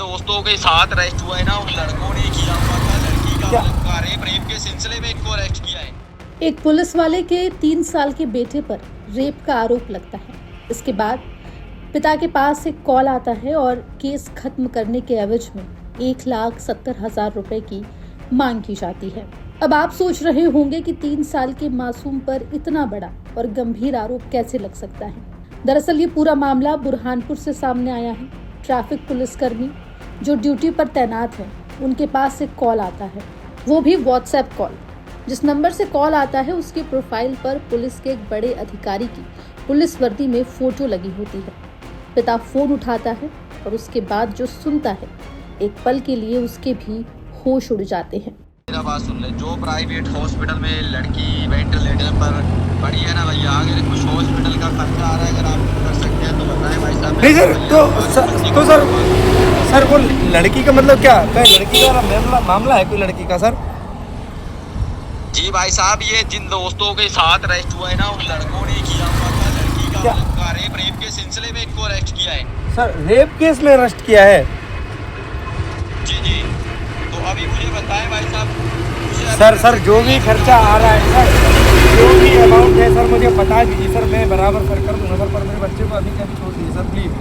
दोस्तों के साथ अरेस्ट हुआ है ना, उन लड़कों ने किया हुआ था लड़की का रेप के सिलसिले में इनको अरेस्ट किया है। एक पुलिस वाले के 3 साल के बेटे पर रेप का आरोप लगता है। इसके बाद पिता के पास एक कॉल आता है और केस खत्म करने के एवज में 1,70,000 रुपए की मांग की जाती है। अब आप सोच रहे होंगे कि 3 साल के मासूम पर इतना बड़ा और गंभीर आरोप कैसे लग सकता है। दरअसल ये पूरा मामला बुरहानपुर से सामने आया है। ट्रैफिक पुलिसकर्मी जो ड्यूटी पर तैनात है, उनके पास एक कॉल आता है, वो भी व्हाट्सएप कॉल। जिस नंबर से कॉल आता है उसके प्रोफाइल पर पुलिस के एक बड़े अधिकारी की पुलिस वर्दी में फोटो लगी होती है। पिता फोन उठाता है और उसके बाद जो सुनता है, एक पल के लिए उसके भी होश उड़ जाते हैं। मेरा बात सुन ले, जो प्राइवेट हॉस्पिटल में लड़की वेंटिलेटर पर पड़ी है ना भैया, अगर कुछ हॉस्पिटल का खर्चा आ रहा है, अगर आप कर सकते हैं तो बताएं भाई साहब। नहीं सर, सर वो लड़की का मतलब क्या लड़की का मामला है कोई लड़की का सर? जी भाई साहब, ये जिन दोस्तों के साथ अरेस्ट हुआ है ना, उन लड़कों ने किया हुआ था लड़की का रेप के सिलसिले में इनको अरेस्ट किया है। सर रेप केस में अरेस्ट किया है? जी, तो अभी मुझे बताएं भाई साहब। सर जो भी खर्चा आ रहा है सर, जो भी अमाउंट है सर मुझे बता दीजिए सर, मैं बराबर सर कर दूंगा सर, पर मेरे बच्चे को अभी छोड़ दीजिए सर प्लीज।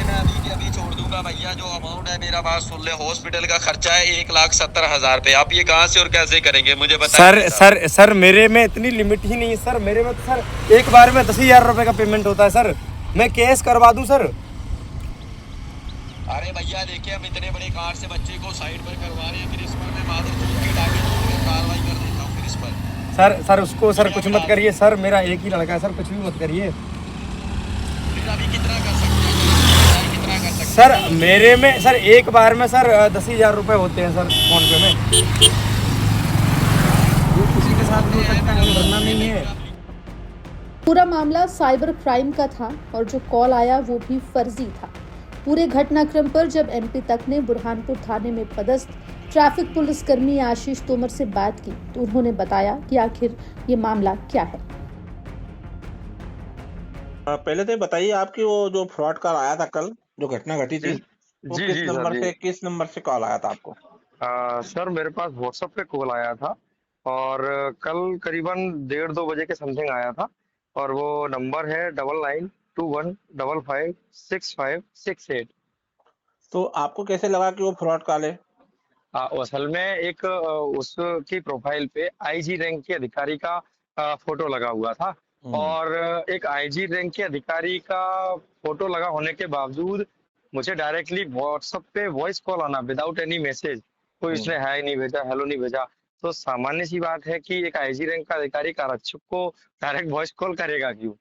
मैं अभी छोड़ दूंगा भैया, जो अमाउंट है मेरा बात सुन ले, हॉस्पिटल का खर्चा है 1,70,000 रुपए। आप ये कहाँ से और कैसे करेंगे मुझे बताइए। सर मेरे में इतनी लिमिट ही नहीं है सर, मेरे में तो सर एक बार में 10,000 रुपए का पेमेंट होता है सर, मैं केस करवा दूं सर। अरे भैया देखिए, हम इतने बड़े कार से बच्चे को साइड पर करवा रहे हैं, फिर इस पर मैं मादरचोद की कार्रवाई कर देता हूँ फिर इस पर। सर उसको सर कुछ मत करिए सर, मेरा एक ही लड़का है सर, कुछ भी मत करिए। फिर अभी कितना कर सकते हैं सर? मेरे में सर एक बार में सर 10,000 रुपए होते हैं सर फोन पे में, वो किसी के साथ भी हो सकता है, भरना नहीं है। पूरा मामला साइबर क्राइम का था और जो कॉल आया वो भी फर्जी था। पूरे घटनाक्रम पर जब एमपी तक ने बुरहानपुर थाने में पदस्थ ट्रैफिक पुलिसकर्मी आशीष तोमर से बात की तो उन्होंने बताया कि आखिर ये मामला क्या है। पहले तो बताइए, आपकी वो जो फ्रॉड कॉल आया था कल, जो घटना घटी थी, वो किस नंबर से कॉल आया था आपको? सर मेरे पास व्हाट्सएप पे कॉल आया था और कल करीबन 1:30-2 बजे के समथिंग आया था, और वो नंबर है 9921556568। तो आपको कैसे लगा कि वो फ्रॉड कॉल है? असल में एक उसकी प्रोफाइल पे आईजी रैंक के अधिकारी का फोटो लगा हुआ था, और एक आईजी रैंक के अधिकारी का फोटो लगा होने के बावजूद मुझे डायरेक्टली व्हाट्सएप पे वॉइस कॉल आना विदाउट एनी मैसेज, कोई उसने हाय नहीं भेजा, हेलो नहीं भेजा। तो सामान्य सी बात है कि एक आईजी रैंक का अधिकारी आरक्षक को डायरेक्ट वॉइस कॉल करेगा क्यों?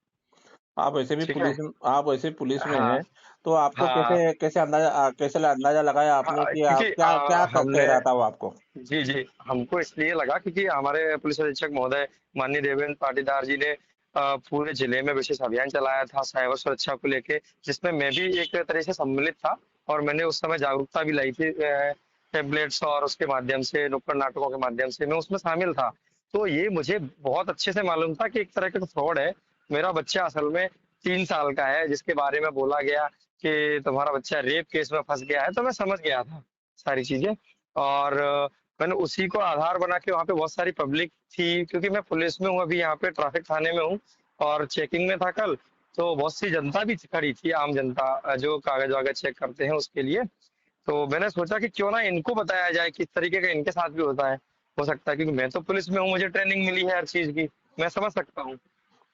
आप वैसे भी पुलिस में हाँ, हैं, तो आपको हाँ, कैसे अंदाजा लगाया आपने कि आप क्योंकि क्या कह रहा था वो आपको? जी हमको इसलिए लगा क्योंकि हमारे पुलिस अधीक्षक महोदय माननीय देवेंद्र पाटीदार जी ने पूरे जिले में विशेष अभियान चलाया था साइबर सुरक्षा को लेके, जिसमें मैं भी एक तरह से सम्मिलित था, और मैंने उस समय जागरूकता भी लाई थी टेम्पलेट्स और उसके माध्यम से, नुक्कड़ नाटकों के माध्यम से मैं उसमें शामिल था। तो ये मुझे बहुत अच्छे से मालूम था कि एक तरह का फ्रॉड है। मेरा बच्चा असल में 3 साल का है, जिसके बारे में बोला गया कि तुम्हारा बच्चा रेप केस में फंस गया है, तो मैं समझ गया था सारी चीजें, और मैंने उसी को आधार बना के, वहाँ पे बहुत सारी पब्लिक थी, क्योंकि मैं पुलिस में हूँ, अभी यहाँ पे ट्रैफिक थाने में हूँ और चेकिंग में था कल, तो बहुत सी जनता भी खड़ी थी, आम जनता जो कागज वागज चेक करते हैं उसके लिए। तो मैंने सोचा कि क्यों ना इनको बताया जाए कि इस तरीके का इनके साथ भी होता है, हो सकता है, क्योंकि मैं तो पुलिस में हूँ, मुझे ट्रेनिंग मिली है हर चीज की, मैं समझ सकता हूँ।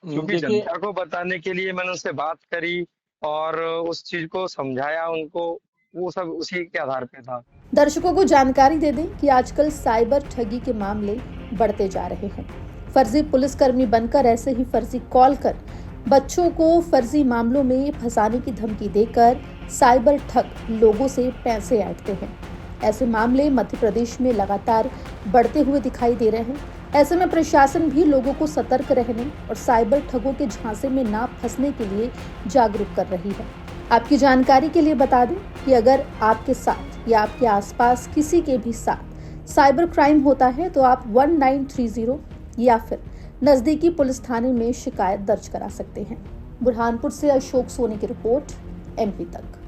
क्योंकि देखिए, जनता को बताने के लिए मैंने उससे बात करी और उस चीज को समझाया उनको, वो सब उसी के आधार पे था। दर्शकों को जानकारी दे दें कि आजकल साइबर ठगी के मामले बढ़ते जा रहे हैं। फर्जी पुलिसकर्मी बनकर ऐसे ही फर्जी कॉल कर बच्चों को फर्जी मामलों में फंसाने की धमकी देकर साइबर ठग लोगों से पैसे ऐंठते हैं। ऐसे मामले मध्य प्रदेश में लगातार बढ़ते हुए दिखाई दे रहे हैं। ऐसे में प्रशासन भी लोगों को सतर्क रहने और साइबर ठगों के झांसे में ना फंसने के लिए जागरूक कर रही है। आपकी जानकारी के लिए बता दें कि अगर आपके साथ या आपके आसपास किसी के भी साथ साइबर क्राइम होता है तो आप 1930 या फिर नजदीकी पुलिस थाने में शिकायत दर्ज करा सकते हैं। बुरहानपुर से अशोक सोनी की रिपोर्ट, एमपी तक।